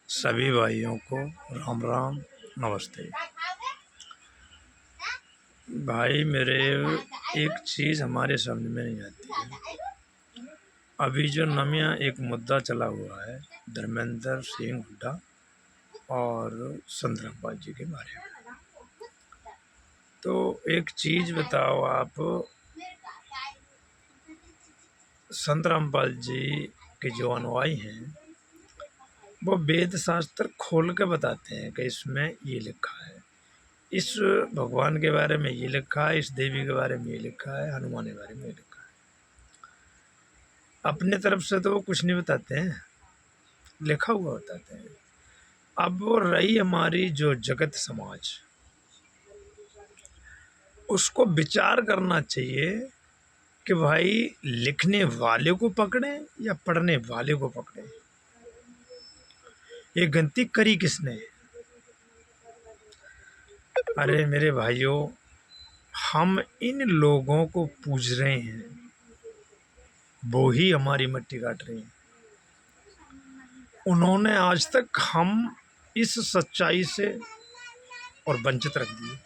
सभी भाइयों को राम राम, नमस्ते। भाई मेरे एक चीज़ हमारे समझ में नहीं आती है। अभी जो नया एक मुद्दा चला हुआ है धर्मेंद्र सिंह हुड्डा और संत रामपाल जी के बारे में, तो एक चीज़ बताओ आप, संत रामपाल जी के जो अनुयायी हैं वो वेद शास्त्र खोल के बताते हैं कि इसमें ये लिखा है, इस भगवान के बारे में ये लिखा है, इस देवी के बारे में ये लिखा है, हनुमान के बारे में ये लिखा है। अपने तरफ से तो वो कुछ नहीं बताते हैं, लिखा हुआ बताते हैं। अब वो रही हमारी जो जगत समाज, उसको विचार करना चाहिए कि भाई लिखने वाले को पकड़े या पढ़ने वाले को पकड़े। ये गलती करी किसने? अरे मेरे भाइयों, हम इन लोगों को पूज रहे हैं, वो ही हमारी मट्टी काट रहे हैं। उन्होंने आज तक हम इस सच्चाई से और वंचित रख दिए।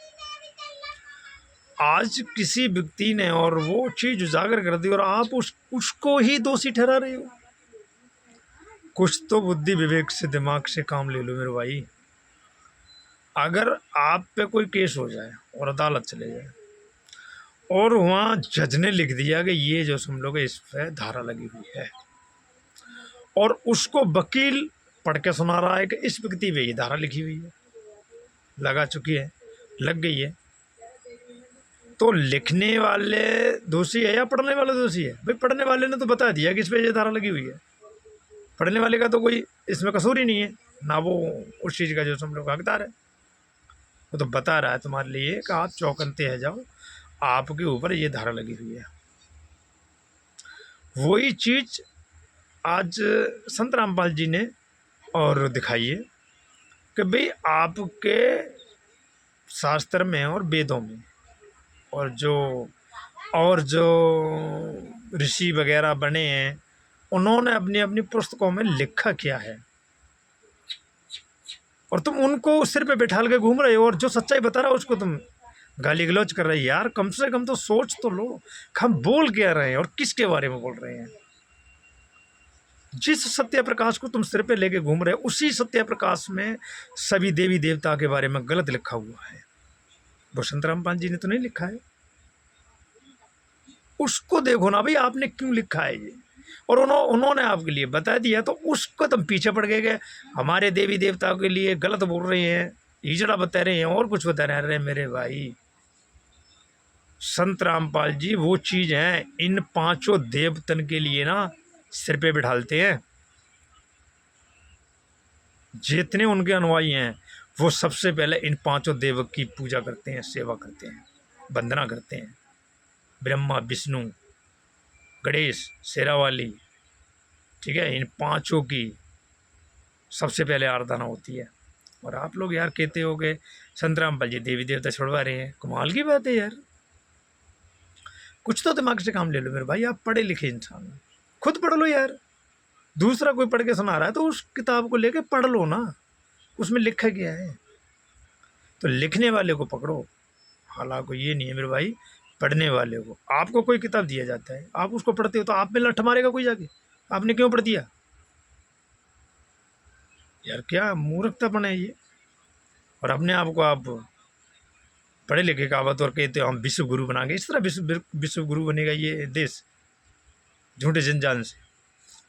आज किसी व्यक्ति ने और वो चीज उजागर कर दी और आप उसको ही दोषी ठहरा रहे हो। कुछ तो बुद्धि विवेक से, दिमाग से काम ले लो मेरे भाई। अगर आप पे कोई केस हो जाए और अदालत चले जाए और वहाँ जज ने लिख दिया कि ये जो तुम लोग इस पे धारा लगी हुई है, और उसको वकील पढ़ के सुना रहा है कि इस व्यक्ति पे ये धारा लिखी हुई है, लगा चुकी है, लग गई है, तो लिखने वाले दोषी है या पढ़ने वाले दोषी है? भाई पढ़ने वाले ने तो बता दिया कि इस पे ये धारा लगी हुई है, पढ़ने वाले का तो कोई इसमें कसूर ही नहीं है ना, वो उस चीज़ का जो तुम लोग हकदार है। वो तो बता रहा है तुम्हारे लिए कि आप चौकन्ते है जाओ, आपके ऊपर ये धारा लगी हुई है। वही चीज़ आज संत रामपाल जी ने और दिखाई है कि भाई आपके शास्त्र में और वेदों में और जो ऋषि वगैरह बने हैं, उन्होंने अपनी अपनी पुस्तकों में लिखा क्या है, और तुम उनको सिर पे बैठाल के घूम रहे हो, और जो सच्चाई बता रहा है उसको तुम गाली गलौज कर रहे हो। यार कम से कम तो सोच तो लो, हम बोल क्या रहे हैं और किसके बारे में बोल रहे हैं। जिस सत्य प्रकाश को तुम सिर पे लेके घूम रहे हो, उसी सत्य प्रकाश में सभी देवी देवता के बारे में गलत लिखा हुआ है। वो संत रामपाल जी ने तो नहीं लिखा है, उसको देखो ना भाई, आपने क्यों लिखा है ये, और उन्होंने आपके लिए बता दिया तो उसको तुम पीछे पड़ गए हमारे देवी देवताओं के लिए गलत बोल रहे हैं, हिजड़ा बता रहे हैं और कुछ बता रहे हैं। मेरे भाई संत रामपाल जी वो चीज़ है, इन पांचों देवतन के लिए ना सिर पे बिठालते हैं। जितने उनके अनुयायी हैं वो सबसे पहले इन पांचों देव की पूजा करते हैं, सेवा करते हैं, वंदना करते हैं। ब्रह्मा, विष्णु, गणेश, शेरावाली, ठीक है, इन पांचों की सबसे पहले आराधना होती है। और आप लोग यार कहते हो कि संत रामपाल जी देवी देवता छुड़वा रहे हैं, कमाल की बात है यार। कुछ तो दिमाग से काम ले लो मेरे भाई, आप पढ़े लिखे इंसान हो, खुद पढ़ लो यार। दूसरा कोई पढ़ के सुना रहा है तो उस किताब को लेके पढ़ लो ना, उसमें लिखा क्या है। तो लिखने वाले को पकड़ो, हालांकि ये नहीं है मेरे भाई, पढ़ने वाले को। आपको कोई किताब दिया जाता है, आप उसको पढ़ते हो तो आप में लठ मारेगा कोई जाके, आपने क्यों पढ़ दिया यार? क्या मूर्खतापन है ये। और अपने आप को आप पढ़े लिखे का बात और कहते हो हम विश्व गुरु बनाएंगे। इस तरह विश्व गुरु बनेगा ये देश झूठे जंजाल से।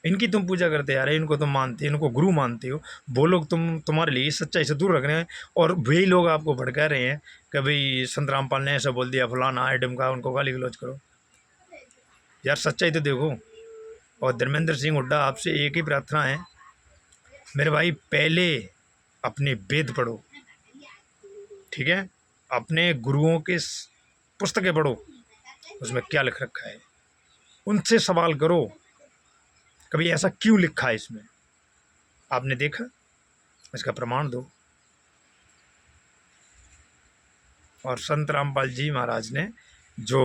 इनकी तुम पूजा करते आ रहे, इनको तुम मानते, इनको गुरु मानते हो, वो लोग तुम्हारे लिए सच्चाई से दूर रख रहे हैं, और वही लोग आपको भड़का रहे हैं कि भाई संत रामपाल ने ऐसा बोल दिया, फलाना आइटम का, उनको गाली गलौज करो। यार सच्चाई तो देखो। और धर्मेंद्र सिंह हुड्डा, आपसे एक ही प्रार्थना है मेरे भाई, पहले अपने वेद पढ़ो, ठीक है, अपने गुरुओं के पुस्तकें पढ़ो, उसमें क्या लिख रखा है, उनसे सवाल करो कभी ऐसा क्यों लिखा है इसमें, आपने देखा, इसका प्रमाण दो। और संत रामपाल जी महाराज ने जो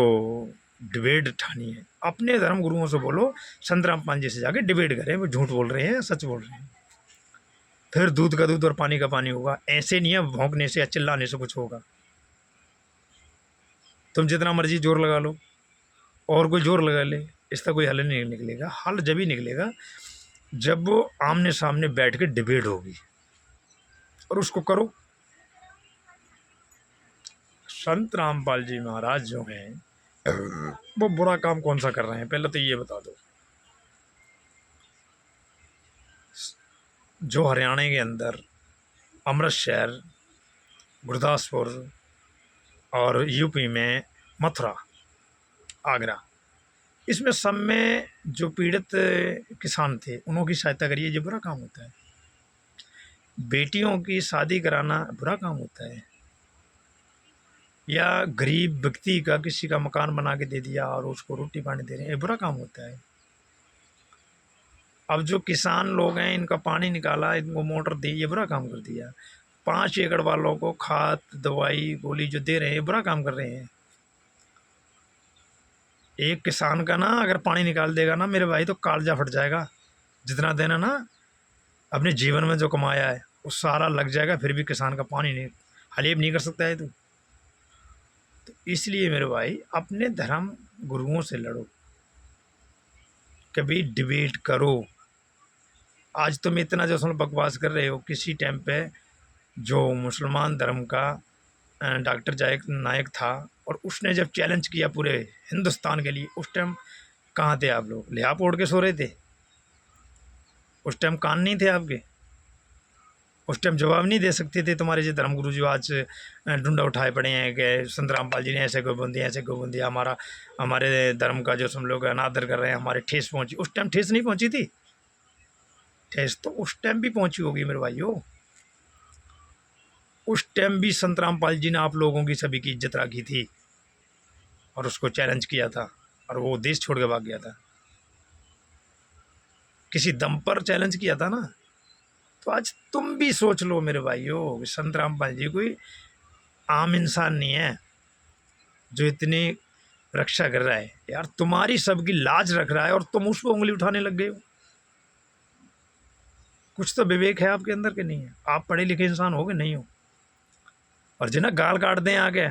डिबेट ठानी है, अपने धर्म गुरुओं से बोलो, संत रामपाल जी से जाके डिबेट करें, वो झूठ बोल रहे हैं, सच बोल रहे हैं। फिर दूध का दूध और पानी का पानी होगा। ऐसे नहीं है भौंकने से या चिल्लाने से कुछ होगा। तुम जितना मर्जी जोर लगा लो और कोई जोर लगा ले, इसका कोई हल नहीं निकलेगा। हल जब ही निकलेगा जब वो आमने सामने बैठ के डिबेट होगी, और उसको करो। संत रामपाल जी महाराज जो हैं वो बुरा काम कौन सा कर रहे हैं, पहले तो ये बता दो। जो हरियाणा के अंदर अमृतसर, गुरदासपुर और यूपी में मथुरा, आगरा, इसमें सब में जो पीड़ित किसान थे उनकी सहायता करिए, ये बुरा काम होता है। बेटियों की शादी कराना बुरा काम होता है, या गरीब व्यक्ति का किसी का मकान बना के दे दिया और उसको रोटी पानी दे रहे हैं, ये बुरा काम होता है। अब जो किसान लोग हैं इनका पानी निकाला, इनको मोटर दी, ये बुरा काम कर दिया। 5 एकड़ वालों को खाद दवाई गोली जो दे रहे हैं, ये बुरा काम कर रहे हैं। एक किसान का ना अगर पानी निकाल देगा ना मेरे भाई, तो कालजा फट जाएगा। जितना देना ना अपने जीवन में जो कमाया है वो सारा लग जाएगा, फिर भी किसान का पानी नहीं हलेब नहीं कर सकता है तू। तो इसलिए मेरे भाई अपने धर्म गुरुओं से लड़ो, कभी डिबेट करो। आज तुम इतना जो सुन बकवास कर रहे हो, किसी टाइम पे जो मुसलमान धर्म का डॉक्टर जाकिर नायक था, और उसने जब चैलेंज किया पूरे हिंदुस्तान के लिए, उस टाइम कहाँ थे आप लोग? लिहाफ ओढ़ के सो रहे थे? उस टाइम कान नहीं थे आपके? उस टाइम जवाब नहीं दे सकते थे तुम्हारे जो धर्मगुरु जो आज डंडा उठाए पड़े हैं कि संत रामपाल जी ने ऐसे क्यों बोल दिया, ऐसे क्यों बोल दिया, हमारे धर्म का जो हम लोग अनादर कर रहे हैं, हमारे ठेस पहुंची? उस टाइम ठेस नहीं पहुंची थी? ठेस तो उस टाइम भी पहुंची होगी मेरे भाइयों। उस टाइम भी संत रामपाल जी ने आप लोगों की सभी की इज्जत रखी थी और उसको चैलेंज किया था, और वो देश छोड़ के भाग गया था। किसी दम पर चैलेंज किया था ना। तो आज तुम भी सोच लो मेरे भाइयों, संत रामपाल जी कोई आम इंसान नहीं है जो इतनी रक्षा कर रहा है यार। तुम्हारी सबकी लाज रख रहा है और तुम उस पर उंगली उठाने लग गए हो। कुछ तो विवेक है आपके अंदर के नहीं है? आप पढ़े लिखे इंसान हो कि नहीं हो? और जिन्हें गाल काट दें आगे,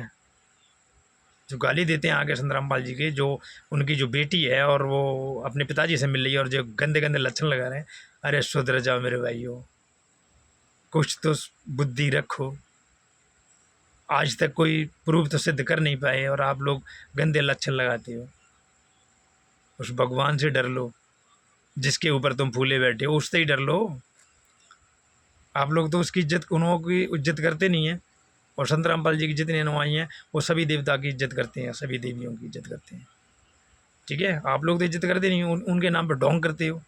जो गाली देते हैं आगे संत रामपाल जी के, जो उनकी जो बेटी है और वो अपने पिताजी से मिल रही है और जो गंदे गंदे लक्षण लगा रहे हैं, अरे सुधर जाओ मेरे भाइयों, कुछ तो बुद्धि रखो। आज तक कोई प्रूफ तो सिद्ध कर नहीं पाए और आप लोग गंदे लक्षण लगाते हो। उस भगवान से डर लो जिसके ऊपर तुम फूले बैठे हो, उससे ही डर लो। आप लोग तो उसकी इज्जत, उन्हों की इज्जत करते नहीं हैं। और संत रामपाल जी की जितनी अनुयायी हैं वो सभी देवता की इज्जत करते हैं, सभी देवियों की इज्जत करते हैं। ठीक है, आप लोग तो इज्जत करते नहीं, उनके नाम पर ढोंग करते हो,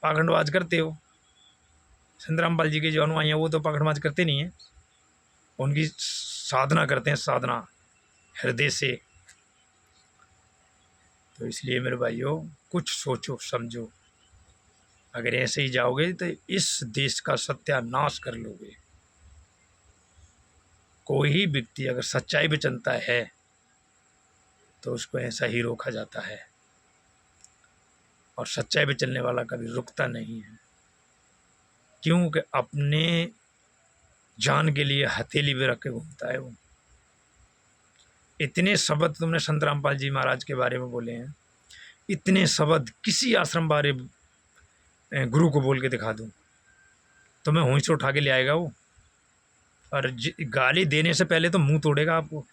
पाखंडबाज करते हो। संत रामपाल जी के जो अनुयायी हैं वो तो पाखंडबाज करते नहीं हैं, उनकी साधना करते हैं, साधना हृदय से। तो इसलिए मेरे भाइयों कुछ सोचो समझो, अगर ऐसे ही जाओगे तो इस देश का सत्यानाश कर लोगे। कोई ही व्यक्ति अगर सच्चाई पे चलता है तो उसको ऐसा ही रोका जाता है, और सच्चाई पे चलने वाला कभी रुकता नहीं है, क्योंकि अपने जान के लिए हथेली पे रख के घूमता है वो। इतने शब्द तुमने संत रामपाल जी महाराज के बारे में बोले हैं, इतने शब्द किसी आश्रम बारे गुरु को बोल के दिखा दूं तो मैं वहीं से उठा के ले आएगा वो, और गाली देने से पहले तो मुंह तोड़ेगा आपको।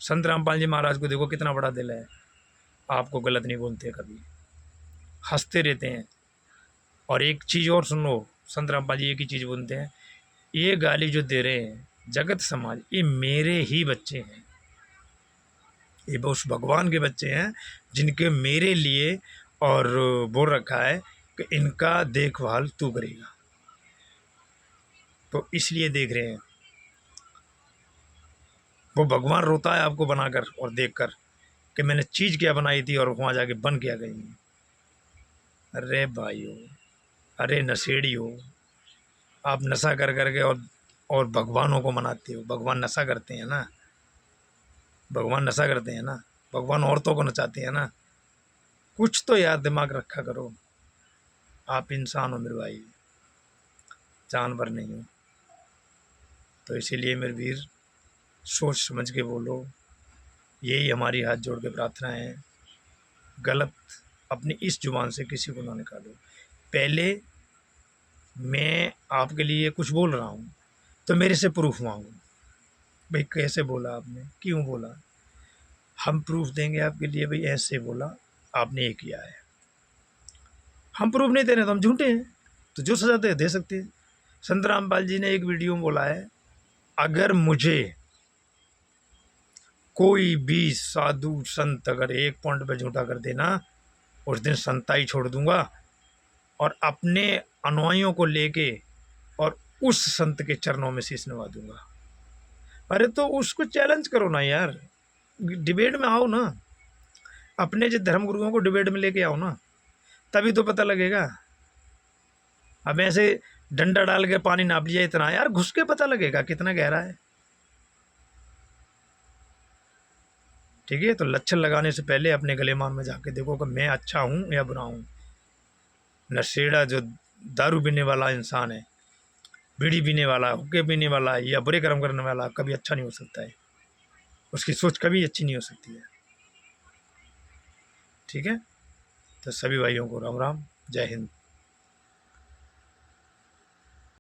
संत रामपाल जी महाराज को देखो कितना बड़ा दिल है, आपको गलत नहीं बोलते, कभी हंसते रहते हैं। और एक चीज़ और सुनो, संत रामपाल जी एक ही चीज़ बोलते हैं, ये गाली जो दे रहे हैं जगत समाज, ये मेरे ही बच्चे हैं, ये उस भगवान के बच्चे हैं जिनके मेरे लिए और बोल रखा है कि इनका देखभाल तू करेगा। तो इसलिए देख रहे हैं, वो भगवान रोता है आपको बनाकर और देखकर कि मैंने चीज़ क्या बनाई थी और वहाँ जाके बन क्या गई। अरे भाइयों, अरे नशेड़ी हो आप, नशा कर करके और भगवानों को मनाते हो। भगवान नशा करते हैं ना, भगवान नशा करते हैं ना, भगवान औरतों को नचाते हैं ना। कुछ तो यार दिमाग रखा करो, आप इंसान हो मेरे भाई। जानवर नहीं हूँ। तो इसीलिए मेरे वीर सोच समझ के बोलो, यही हमारी हाथ जोड़ के प्रार्थना है। गलत अपनी इस जुबान से किसी को ना निकालो। पहले मैं आपके लिए कुछ बोल रहा हूँ तो मेरे से प्रूफ मांगो, भाई कैसे बोला आपने, क्यों बोला, हम प्रूफ देंगे आपके लिए, भाई ऐसे बोला, आपने ये किया है। हम प्रूफ नहीं दे रहे तो हम झूठे हैं, तो जो सजा दे सकते हैं। संत रामपाल जी ने एक वीडियो में बोला है, अगर मुझे कोई भी साधु संत अगर एक पॉइंट पे झूठा कर देना, उस दिन संताई छोड़ दूंगा और अपने अनुयायियों को लेके और उस संत के चरणों में शीश नवा दूंगा। अरे तो उसको चैलेंज करो ना यार, डिबेट में आओ ना, अपने जो धर्म गुरुओं को डिबेट में लेके आओ ना, तभी तो पता लगेगा। अब ऐसे डंडा डाल के पानी नाप लिया इतना, यार घुस के पता लगेगा कितना गहरा है। ठीक है, तो लच्छन लगाने से पहले अपने गले मान में जाके देखो कि मैं अच्छा हूँ या बुरा हूँ। नशेड़ा जो दारू पीने वाला इंसान है, बीड़ी पीने वाला, हुक्के पीने वाला या बुरे कर्म करने वाला कभी अच्छा नहीं हो सकता है, उसकी सोच कभी अच्छी नहीं हो सकती है। ठीक है, तो सभी भाइयों को राम राम, जय हिंद।